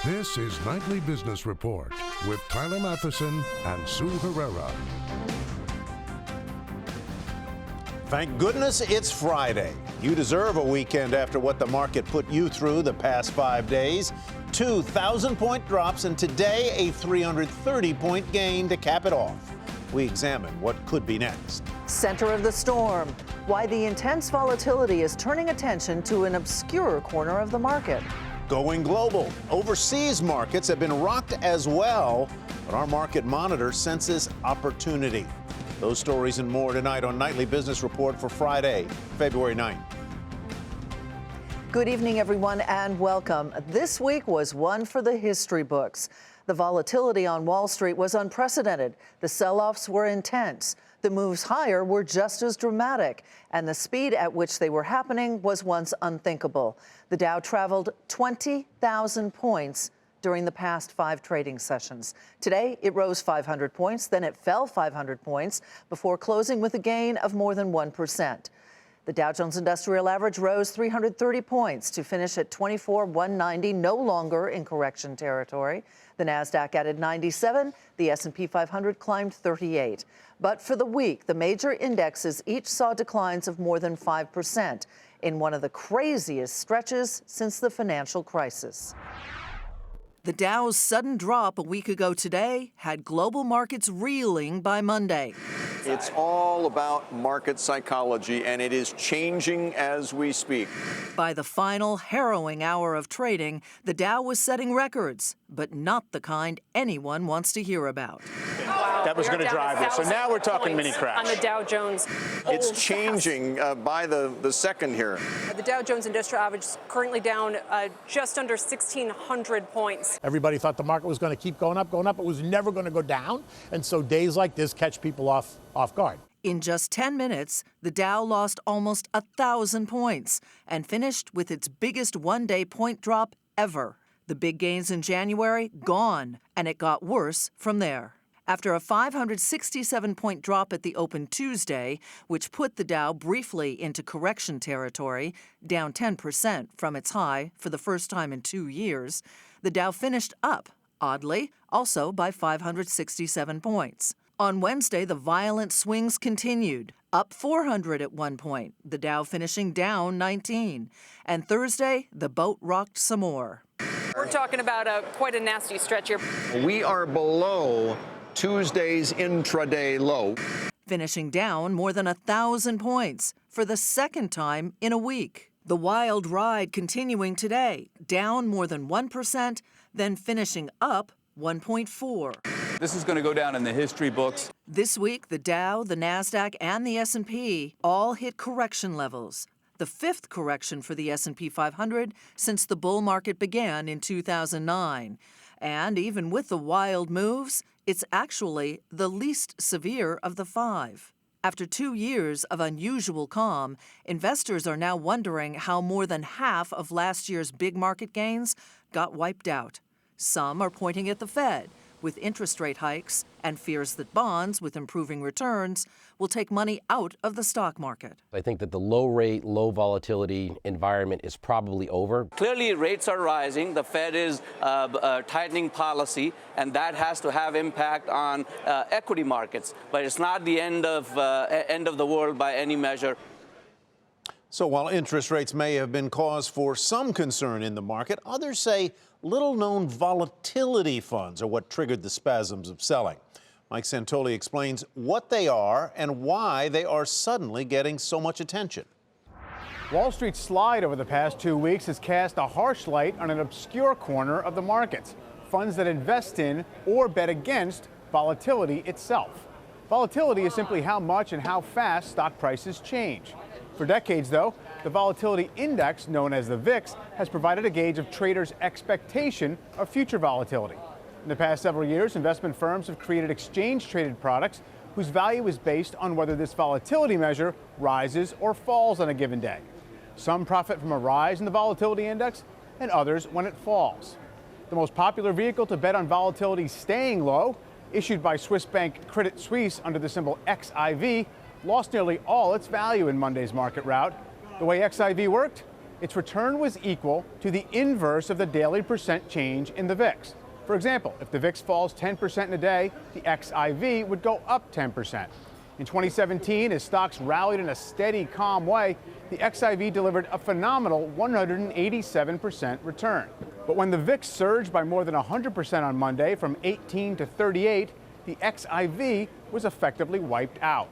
This is Nightly Business Report with Tyler Matheson and Sue Herrera. Thank goodness it's Friday. You deserve a weekend after what the market put you through the past 5 days. 2,000-point drops, and today a 330-point gain to cap it off. We examine what could be next. Center of the storm, why the intense volatility is turning attention to an obscure corner of the market. Going global. Overseas markets have been rocked as well, but our market monitor senses opportunity. Those stories and more tonight on Nightly Business Report for Friday, February 9th. Good evening, everyone, and welcome. This week was one for the history books. The volatility on Wall Street was unprecedented. The sell-offs were intense. The moves higher were just as dramatic, and the speed at which they were happening was once unthinkable. The Dow traveled 20,000 points during the past 5 trading sessions. Today, it rose 500 points, then it fell 500 points before closing with a gain of more than 1%. The Dow Jones Industrial Average rose 330 points to finish at 24,190, no longer in correction territory. The Nasdaq added 97, the S&P 500 climbed 38. But for the week, the major indexes each saw declines of more than 5% in one of the craziest stretches since the financial crisis. The Dow's sudden drop a week ago today had global markets reeling by Monday. It's all about market psychology, and it is changing as we speak. By the final harrowing hour of trading, the Dow was setting records, but not the kind anyone wants to hear about. That was going to drive this. So now we're talking mini crash. On the Dow Jones. It's changing by the second here. The Dow Jones Industrial Average is currently down just under 1,600 points. Everybody thought the market was going to keep going up. It was never going to go down. And so days like this catch people off guard. In just 10 minutes, the Dow lost almost 1,000 points and finished with its biggest one-day point drop ever. The big gains in January gone, and it got worse from there. After a 567-point drop at the open Tuesday, which put the Dow briefly into correction territory, down 10% from its high for the first time in 2 years, the Dow finished up, oddly, also by 567 points. On Wednesday, the violent swings continued, up 400 at one point, the Dow finishing down 19. And Thursday, the boat rocked some more. We're talking about quite a nasty stretch here. We are below Tuesday's intraday low. Finishing down more than 1,000 points for the second time in a week. The wild ride continuing today, down more than 1%, then finishing up 1.4%. This is going to go down in the history books. This week, the Dow, the Nasdaq, and the S&P all hit correction levels. The fifth correction for the S&P 500 since the bull market began in 2009. And even with the wild moves, it's actually the least severe of the 5. After 2 years of unusual calm, investors are now wondering how more than half of last year's big market gains got wiped out. Some are pointing at the Fed, with interest rate hikes and fears that bonds with improving returns will take money out of the stock market. I think that the low rate, low volatility environment is probably over. Clearly, rates are rising. The Fed is tightening policy, and that has to have impact on equity markets. But it's not the end of the world by any measure. So while interest rates may have been cause for some concern in the market, others say little-known volatility funds are what triggered the spasms of selling. Mike Santoli explains what they are and why they are suddenly getting so much attention. Wall Street's slide over the past 2 weeks has cast a harsh light on an obscure corner of the markets, funds that invest in or bet against volatility itself. Volatility is simply how much and how fast stock prices change. For decades, though, the volatility index, known as the VIX, has provided a gauge of traders' expectation of future volatility. In the past several years, investment firms have created exchange-traded products whose value is based on whether this volatility measure rises or falls on a given day. Some profit from a rise in the volatility index, and others when it falls. The most popular vehicle to bet on volatility staying low, issued by Swiss bank Credit Suisse under the symbol XIV, lost nearly all its value in Monday's market rout. The way XIV worked? its return was equal to the inverse of the daily percent change in the VIX. For example, if the VIX falls 10% in a day, the XIV would go up 10%. In 2017, as stocks rallied in a steady, calm way, the XIV delivered a phenomenal 187% return. But when the VIX surged by more than 100% on Monday from 18 to 38, the XIV was effectively wiped out.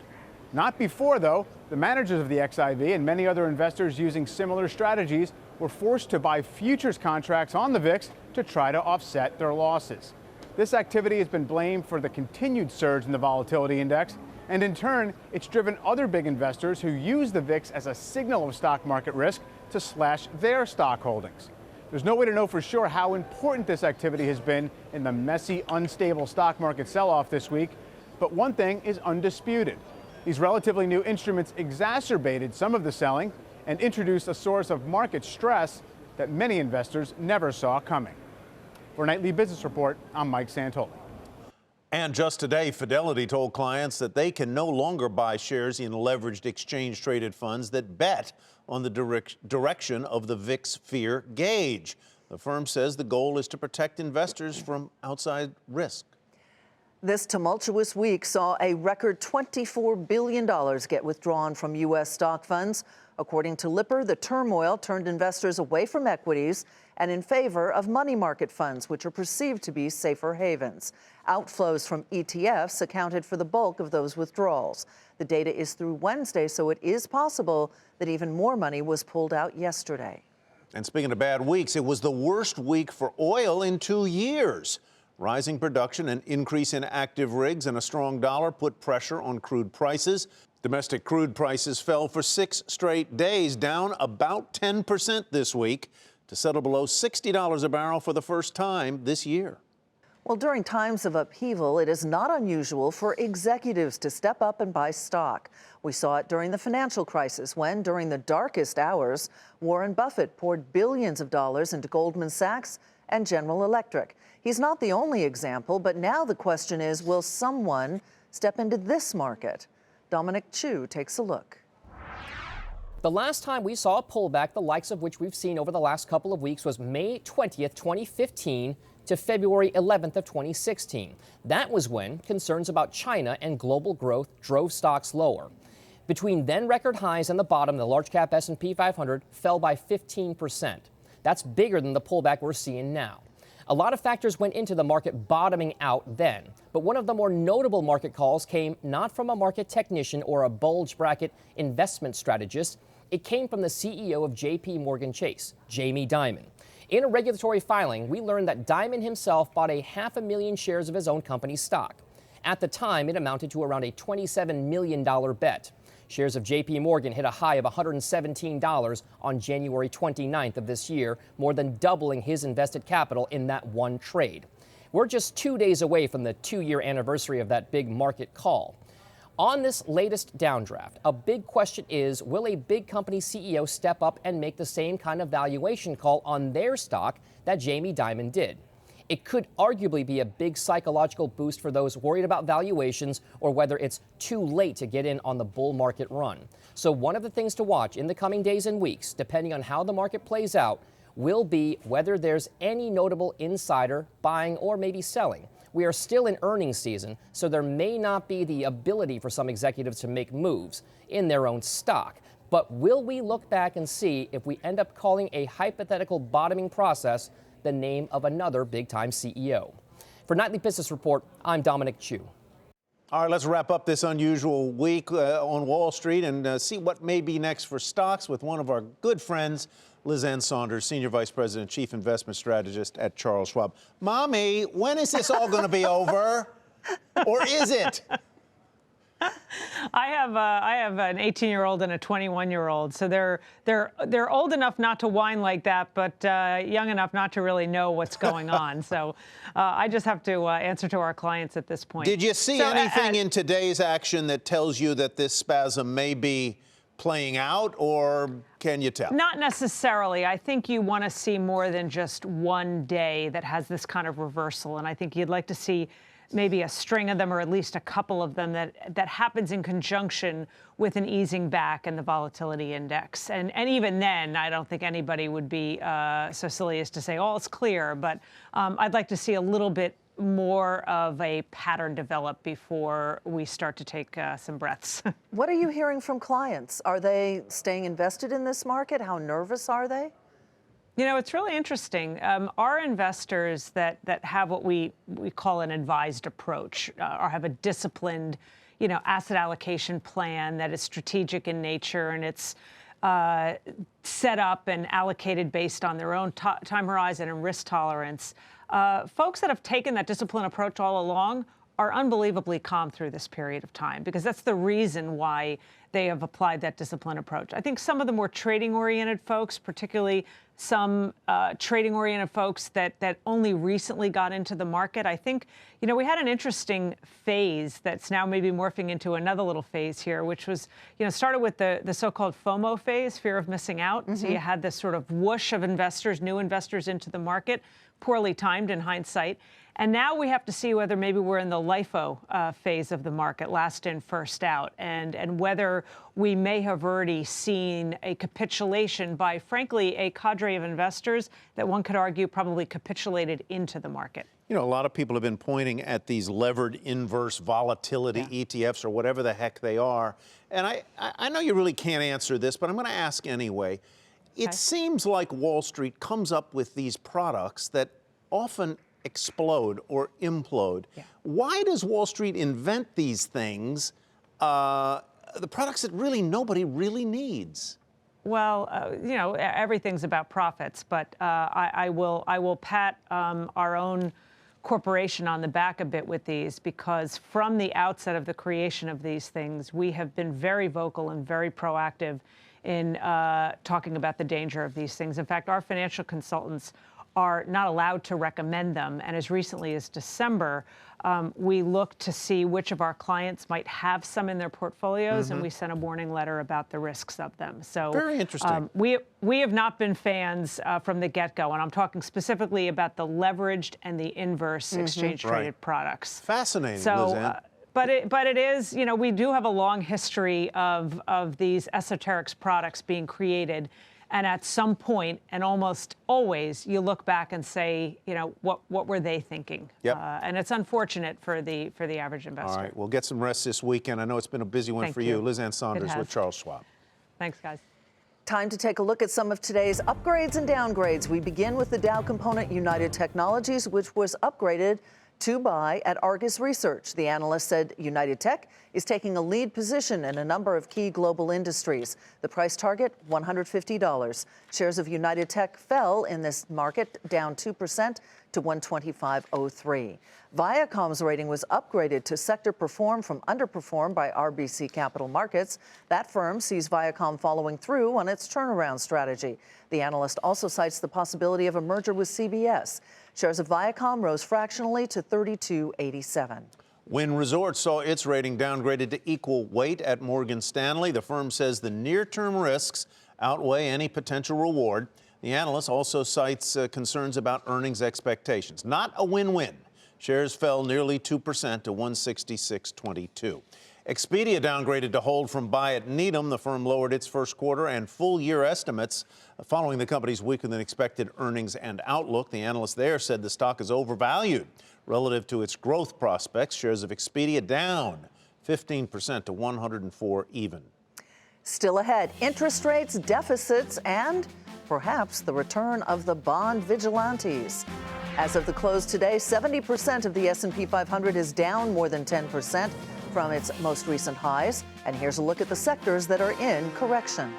Not before, though. The managers of the XIV and many other investors using similar strategies were forced to buy futures contracts on the VIX to try to offset their losses. This activity has been blamed for the continued surge in the volatility index, and in turn, it's driven other big investors who use the VIX as a signal of stock market risk to slash their stock holdings. There's no way to know for sure how important this activity has been in the messy, unstable stock market sell-off this week, but one thing is undisputed. These relatively new instruments exacerbated some of the selling and introduced a source of market stress that many investors never saw coming. For Nightly Business Report, I'm Mike Santoli. And just today, Fidelity told clients that they can no longer buy shares in leveraged exchange-traded funds that bet on the direction of the VIX fear gauge. The firm says the goal is to protect investors from outside risk. This tumultuous week saw a record $24 billion get withdrawn from U.S. stock funds. According to Lipper, the turmoil turned investors away from equities and in favor of money market funds, which are perceived to be safer havens. Outflows from ETFs accounted for the bulk of those withdrawals. The data is through Wednesday, so it is possible that even more money was pulled out yesterday. And speaking of bad weeks, it was the worst week for oil in 2 years. Rising production, an increase in active rigs, and a strong dollar put pressure on crude prices. Domestic crude prices fell for 6 straight days, down about 10% this week, to settle below $60 a barrel for the first time this year. Well, during times of upheaval, it is not unusual for executives to step up and buy stock. We saw it during the financial crisis when, during the darkest hours, Warren Buffett poured billions of dollars into Goldman Sachs and General Electric. He's not the only example, but now the question is, will someone step into this market? Dominic Chu takes a look. The last time we saw a pullback, the likes of which we've seen over the last couple of weeks, was May 20th, 2015 to February 11th of 2016. That was when concerns about China and global growth drove stocks lower. Between then record highs and the bottom, the large cap S&P 500 fell by 15%. That's bigger than the pullback we're seeing now. A lot of factors went into the market bottoming out then, but one of the more notable market calls came not from a market technician or a bulge bracket investment strategist. It came from the CEO of J.P. Morgan Chase, Jamie Dimon. In a regulatory filing, we learned that Dimon himself bought 500,000 shares of his own company's stock. At the time, it amounted to around a $27 million bet. Shares of J.P. Morgan hit a high of $117 on January 29th of this year, more than doubling his invested capital in that one trade. We're just 2 days away from the 2-year anniversary of that big market call. On this latest downdraft, a big question is, will a big company CEO step up and make the same kind of valuation call on their stock that Jamie Dimon did? It could arguably be a big psychological boost for those worried about valuations or whether it's too late to get in on the bull market run. So one of the things to watch in the coming days and weeks, depending on how the market plays out, will be whether there's any notable insider buying or maybe selling. We are still in earnings season, so there may not be the ability for some executives to make moves in their own stock. But will we look back and see if we end up calling a hypothetical bottoming process the name of another big-time CEO? For Nightly Business Report, I'm Dominic Chu. All right, let's wrap up this unusual week on Wall Street and see what may be next for stocks with one of our good friends, Liz Ann Sonders, Senior Vice President, Chief Investment Strategist at Charles Schwab. Mommy, when is this all going to be over? Or is it? I have an 18-year-old and a 21-year-old, so they're old enough not to whine like that, but young enough not to really know what's going on. So I just have to answer to our clients at this point. Did you see anything in today's action that tells you that this spasm may be playing out, or can you tell? Not necessarily. I think you want to see more than just one day that has this kind of reversal, and I think you'd like to see maybe a string of them or at least a couple of them that happens in conjunction with an easing back in the volatility index. And even then, I don't think anybody would be so silly as to say, oh, it's clear. But I'd like to see a little bit more of a pattern develop before we start to take some breaths. What are you hearing from clients? Are they staying invested in this market? How nervous are they? You know, it's really interesting. Our investors that have what we call an advised approach or have a disciplined, asset allocation plan that is strategic in nature and it's set up and allocated based on their own time horizon and risk tolerance. Folks that have taken that disciplined approach all along are unbelievably calm through this period of time because that's the reason why they have applied that disciplined approach. I think some of the more trading-oriented folks, particularly some trading-oriented folks that only recently got into the market, I think, we had an interesting phase that's now maybe morphing into another little phase here, which was, started with the so-called FOMO phase, fear of missing out. Mm-hmm. So you had this sort of whoosh of investors, new investors into the market, poorly timed in hindsight. And now we have to see whether maybe we're in the LIFO phase of the market, last in, first out, and whether we may have already seen a capitulation by, frankly, a cadre of investors that one could argue probably capitulated into the market. A lot of people have been pointing at these levered inverse volatility ETFs or whatever the heck they are. And I know you really can't answer this, but I'm going to ask anyway. It seems like Wall Street comes up with these products that often explode or implode. Yeah. Why does Wall Street invent these things, the products that really nobody really needs? Well, everything's about profits, but I will pat our own corporation on the back a bit with these because from the outset of the creation of these things, we have been very vocal and very proactive in talking about the danger of these things. In fact, our financial consultants are not allowed to recommend them. And as recently as December, we looked to see which of our clients might have some in their portfolios, and we sent a warning letter about the risks of them. So very interesting. We have not been fans from the get-go, and I'm talking specifically about the leveraged and the inverse exchange-traded products. Fascinating, so, Liz Ann. But it is, we do have a long history of these esoterics products being created. And at some point, and almost always, you look back and say, what were they thinking? Yep. And it's unfortunate for the average investor. All right, we'll get some rest this weekend. I know it's been a busy one for you. Liz Ann Sonders with Charles Schwab. Thanks, guys. Time to take a look at some of today's upgrades and downgrades. We begin with the Dow component United Technologies, which was upgraded to buy at Argus Research. The analyst said United Tech is taking a lead position in a number of key global industries. The price target, $150. Shares of United Tech fell in this market, down 2% to 125.03. Viacom's rating was upgraded to sector perform from underperform by RBC Capital Markets. That firm sees Viacom following through on its turnaround strategy. The analyst also cites the possibility of a merger with CBS. Shares of Viacom rose fractionally to 32.87. Wynn Resorts saw its rating downgraded to equal weight at Morgan Stanley. The firm says the near-term risks outweigh any potential reward. The analyst also cites concerns about earnings expectations. Not a win-win. Shares fell nearly 2% to 166.22. Expedia downgraded to hold from buy at Needham. The firm lowered its first quarter and full year estimates following the company's weaker than expected earnings and outlook. The analyst there said the stock is overvalued relative to its growth prospects. Shares of Expedia down 15% to 104 even. Still ahead, interest rates, deficits, and perhaps the return of the bond vigilantes. As of the close today, 70% of the S&P 500 is down more than 10% from its most recent highs. And here's a look at the sectors that are in correction.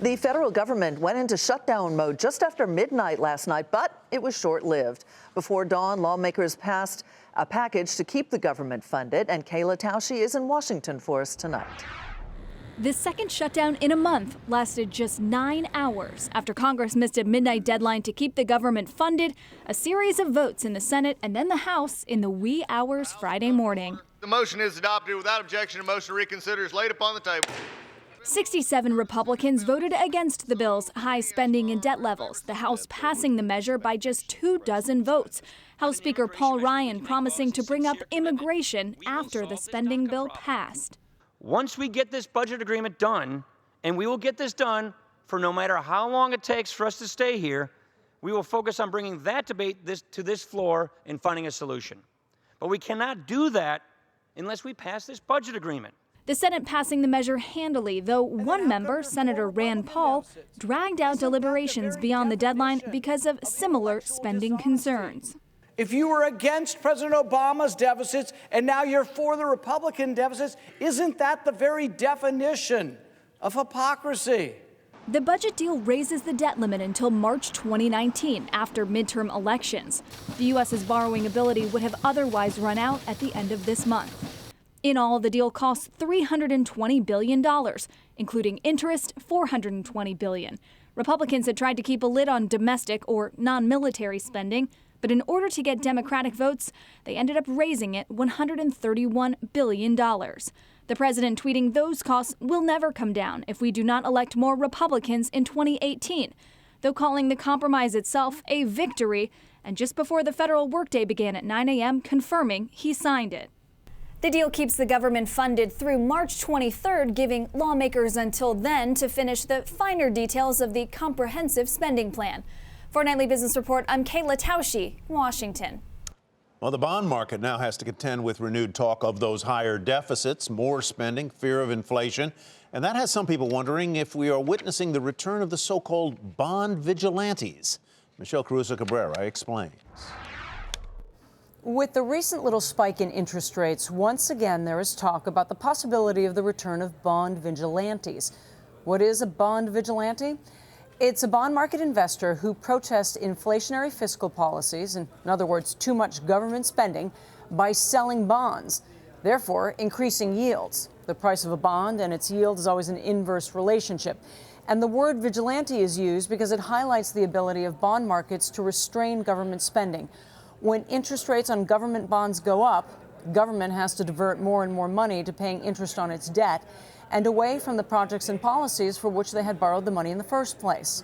The federal government went into shutdown mode just after midnight last night, but it was short-lived. Before dawn, lawmakers passed a package to keep the government funded, and Kayla Tausche is in Washington for us tonight. The second shutdown in a month lasted just 9 hours after Congress missed a midnight deadline to keep the government funded, a series of votes in the Senate and then the House in the wee hours Friday morning. The motion is adopted without objection. A motion to reconsider is laid upon the table. 67 Republicans voted against the bill's high spending and debt levels, the House passing the measure by just 24 votes. House Speaker Paul Ryan promising to bring up immigration after the spending bill passed. Once we get this budget agreement done, and we will get this done for no matter how long it takes for us to stay here, we will focus on bringing that debate to this floor and finding a solution. But we cannot do that unless we pass this budget agreement. The Senate passing the measure handily, though one member, Senator Rand Paul, dragged out deliberations beyond the deadline because of similar spending concerns. If you were against President Obama's deficits and now you're for the Republican deficits, isn't that the very definition of hypocrisy? The budget deal raises the debt limit until March 2019, after midterm elections. The U.S.'s borrowing ability would have otherwise run out at the end of this month. In all, the deal costs $320 billion, including interest, $420 billion. Republicans had tried to keep a lid on domestic or non-military spending, but in order to get Democratic votes, they ended up raising it $131 billion. The president tweeting those costs will never come down if we do not elect more Republicans in 2018, though calling the compromise itself a victory, and just before the federal workday began at 9 a.m., confirming he signed it. The deal keeps the government funded through March 23rd, giving lawmakers until then to finish the finer details of the comprehensive spending plan. For Nightly Business Report, I'm Kayla Tausche in Washington. Well, the bond market now has to contend with renewed talk of those higher deficits, more spending, fear of inflation. And that has some people wondering if we are witnessing the return of the so-called bond vigilantes. Michelle Caruso Cabrera explains. With the recent little spike in interest rates, once again there is talk about the possibility of the return of bond vigilantes. What is a bond vigilante? It's a bond market investor who protests inflationary fiscal policies, in other words, too much government spending, by selling bonds, therefore increasing yields. The price of a bond and its yield is always an inverse relationship. And the word vigilante is used because it highlights the ability of bond markets to restrain government spending. When interest rates on government bonds go up, government has to divert more and more money to paying interest on its debt and away from the projects and policies for which they had borrowed the money in the first place.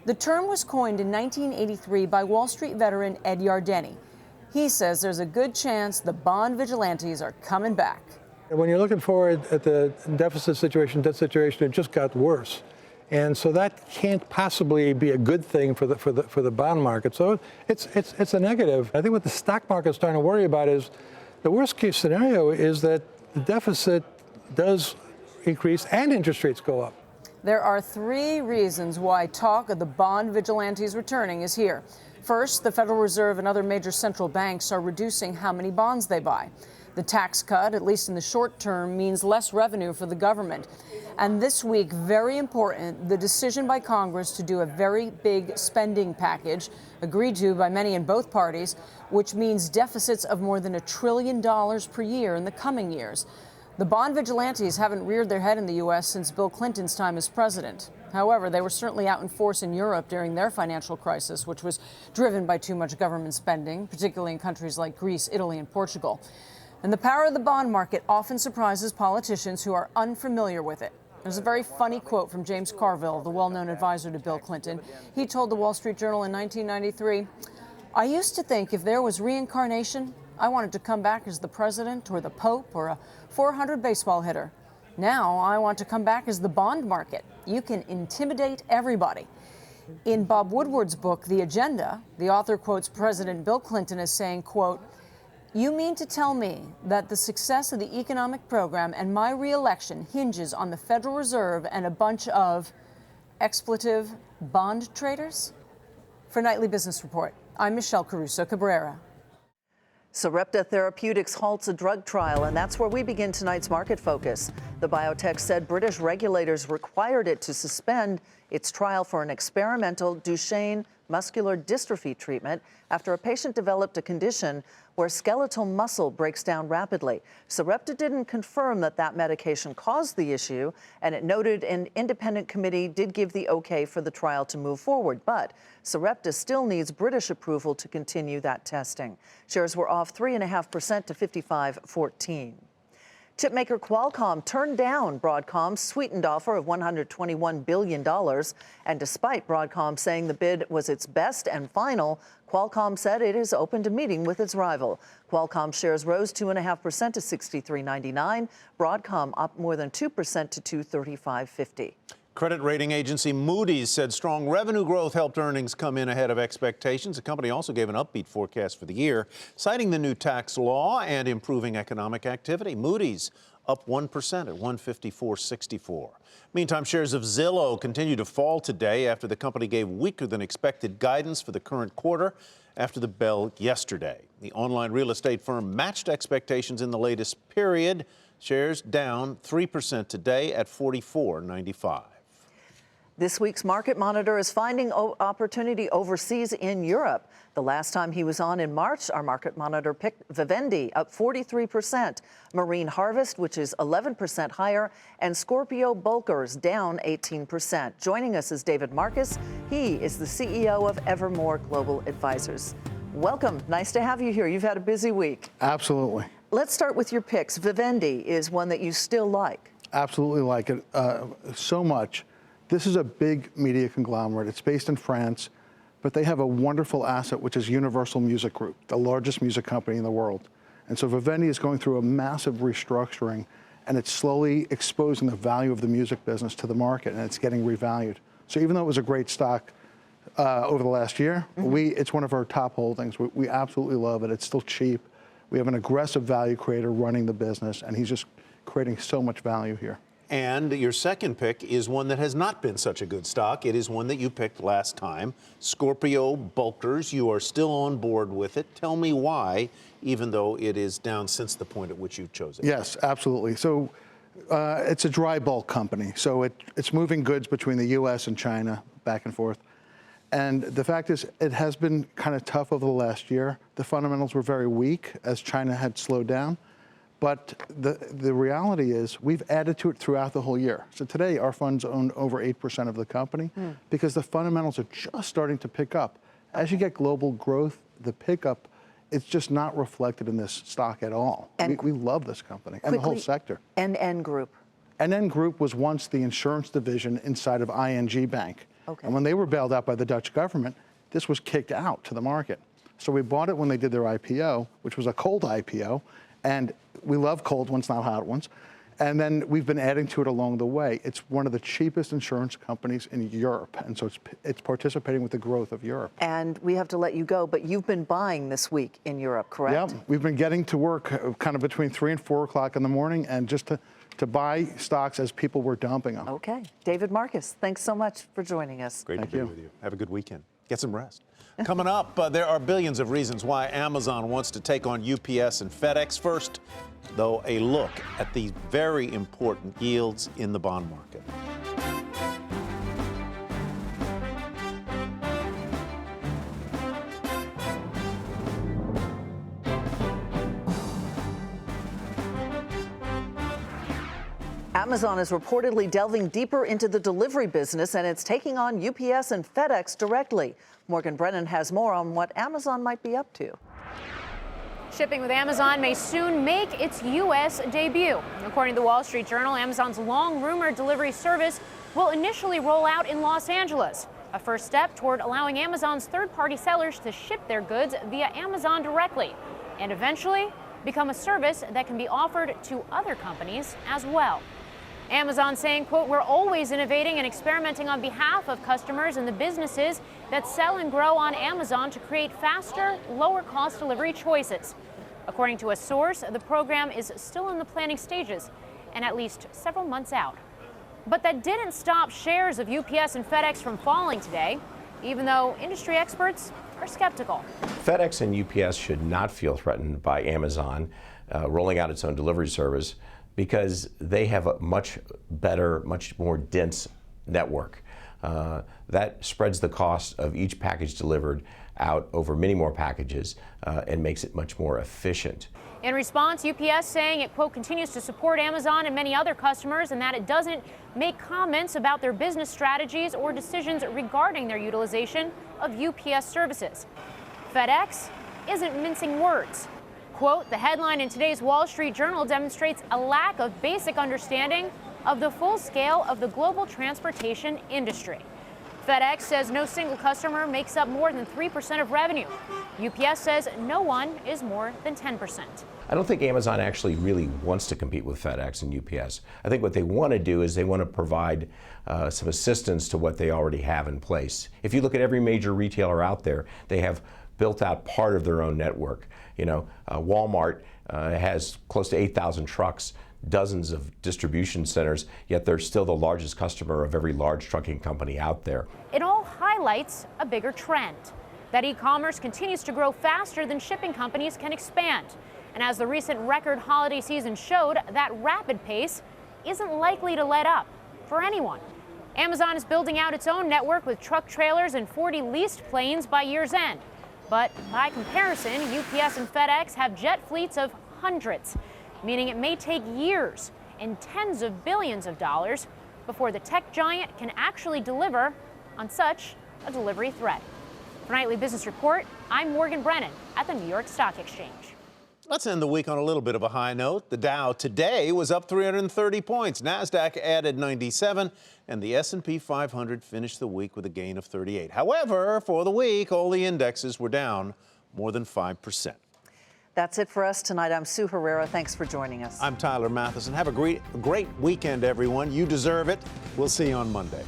The term was coined in 1983 by Wall Street veteran Ed Yardeni. He says there's a good chance the bond vigilantes are coming back. When you're looking forward at the deficit situation, debt situation, it just got worse. And so that can't possibly be a good thing for the bond market. So it's a negative. I think what the stock market's trying to worry about is the worst case scenario is that the deficit does increase and interest rates go up. There are 3 reasons why talk of the bond vigilantes returning is here. First, the Federal Reserve and other major central banks are reducing how many bonds they buy. The tax cut, at least in the short term, means less revenue for the government. And this week, very important, the decision by Congress to do a very big spending package, agreed to by many in both parties, which means deficits of more than $1 trillion per year in the coming years. The bond vigilantes haven't reared their head in the U.S. since Bill Clinton's time as president. However, they were certainly out in force in Europe during their financial crisis, which was driven by too much government spending, particularly in countries like Greece, Italy, and Portugal. And the power of the bond market often surprises politicians who are unfamiliar with it. There's a very funny quote from James Carville, the well-known advisor to Bill Clinton. He told the Wall Street Journal in 1993, "I used to think if there was reincarnation, I wanted to come back as the president or the Pope or a 400 baseball hitter. Now I want to come back as the bond market. You can intimidate everybody." In Bob Woodward's book, The Agenda, the author quotes President Bill Clinton as saying, quote, "You mean to tell me that the success of the economic program and my re-election hinges on the Federal Reserve and a bunch of expletive bond traders?" For Nightly Business Report, I'm Michelle Caruso Cabrera. Sarepta Therapeutics halts a drug trial, and that's where we begin tonight's market focus. The biotech said British regulators required it to suspend its trial for an experimental Duchenne muscular dystrophy treatment after a patient developed a condition where skeletal muscle breaks down rapidly. Sarepta didn't confirm that that medication caused the issue, and it noted an independent committee did give the okay for the trial to move forward, but Sarepta still needs British approval to continue that testing. Shares were off 3.5% to 55.14. Chipmaker Qualcomm turned down Broadcom's sweetened offer of $121 billion. And despite Broadcom saying the bid was its best and final, Qualcomm said it is open to meeting with its rival. Qualcomm shares rose 2.5% to $63.99. Broadcom up more than 2% to $235.50. Credit rating agency Moody's said strong revenue growth helped earnings come in ahead of expectations. The company also gave an upbeat forecast for the year, citing the new tax law and improving economic activity. Moody's up 1% at 154.64. Meantime, shares of Zillow continue to fall today after the company gave weaker than expected guidance for the current quarter after the bell yesterday. The online real estate firm matched expectations in the latest period. Shares down 3% today at 44.95. This week's Market Monitor is finding opportunity overseas in Europe. The last time he was on in March, our Market Monitor picked Vivendi, up 43%, Marine Harvest, which is 11% higher, and Scorpio Bulkers, down 18%. Joining us is David Marcus. He is the CEO of Evermore Global Advisors. Welcome. Nice to have you here. You've had a busy week. Absolutely. Let's start with your picks. Vivendi is one that you still like. Absolutely like it so much. This is a big media conglomerate. It's based in France, but they have a wonderful asset, which is Universal Music Group, the largest music company in the world. And so Vivendi is going through a massive restructuring, and it's slowly exposing the value of the music business to the market, and it's getting revalued. So even though it was a great stock over the last year, it's one of our top holdings. We absolutely love it. It's still cheap. We have an aggressive value creator running the business, and he's just creating so much value here. And your second pick is one that has not been such a good stock. It is one that you picked last time, Scorpio Bulkers. You are still on board with it. Tell me why, even though it is down since the point at which you chose it. Yes, absolutely. So it's a dry bulk company. So it's moving goods between the U.S. and China back and forth. And the fact is, it has been kind of tough over the last year. The fundamentals were very weak as China had slowed down. But the reality is we've added to it throughout the whole year. So today our funds own over 8% of the company because the fundamentals are just starting to pick up. As you get global growth, the pickup, it's just not reflected in this stock at all. We love this company and the whole sector. NN Group. NN Group was once the insurance division inside of ING Bank. Okay. And when they were bailed out by the Dutch government, this was kicked out to the market. So we bought it when they did their IPO, which was a cold IPO. And we love cold ones, not hot ones. And then we've been adding to it along the way. It's one of the cheapest insurance companies in Europe. And so it's participating with the growth of Europe. And we have to let you go, but you've been buying this week in Europe, correct? Yeah, we've been getting to work kind of between 3 and 4 o'clock in the morning and just to buy stocks as people were dumping them. Okay. David Marcus, thanks so much for joining us. Great to be with you. Have a good weekend. Get some rest. Coming up, there are billions of reasons why Amazon wants to take on UPS and FedEx. First, though, a look at the very important yields in the bond market. Amazon is reportedly delving deeper into the delivery business, and it's taking on UPS and FedEx directly. Morgan Brennan has more on what Amazon might be up to. Shipping with Amazon may soon make its U.S. debut. According to the Wall Street Journal, Amazon's long-rumored delivery service will initially roll out in Los Angeles, a first step toward allowing Amazon's third-party sellers to ship their goods via Amazon directly, and eventually become a service that can be offered to other companies as well. Amazon saying, quote, "We're always innovating and experimenting on behalf of customers and the businesses that sell and grow on Amazon to create faster, lower-cost delivery choices." According to a source, the program is still in the planning stages and at least several months out. But that didn't stop shares of UPS and FedEx from falling today, even though industry experts are skeptical. FedEx and UPS should not feel threatened by Amazon rolling out its own delivery service, because they have a much better, much more dense network. that spreads the cost of each package delivered out over many more packages and makes it much more efficient. In response, UPS saying it, quote, continues to support Amazon and many other customers and that it doesn't make comments about their business strategies or decisions regarding their utilization of UPS services. FedEx isn't mincing words. Quote, the headline in today's Wall Street Journal demonstrates a lack of basic understanding of the full scale of the global transportation industry. FedEx says no single customer makes up more than 3% of revenue. UPS says no one is more than 10%. I don't think Amazon actually really wants to compete with FedEx and UPS. I think what they want to do is they want to provide some assistance to what they already have in place. If you look at every major retailer out there, they have built out part of their own network. You know, Walmart has close to 8,000 trucks, dozens of distribution centers, yet they're still the largest customer of every large trucking company out there. It all highlights a bigger trend, that e-commerce continues to grow faster than shipping companies can expand. And as the recent record holiday season showed, that rapid pace isn't likely to let up for anyone. Amazon is building out its own network with truck trailers and 40 leased planes by year's end. But by comparison, UPS and FedEx have jet fleets of hundreds, meaning it may take years and tens of billions of dollars before the tech giant can actually deliver on such a delivery threat. For Nightly Business Report, I'm Morgan Brennan at the New York Stock Exchange. Let's end the week on a little bit of a high note. The Dow today was up 330 points. NASDAQ added 97, and the S&P 500 finished the week with a gain of 38. However, for the week, all the indexes were down more than 5%. That's it for us tonight. I'm Sue Herrera. Thanks for joining us. I'm Tyler Mathisen. Have a great weekend, everyone. You deserve it. We'll see you on Monday.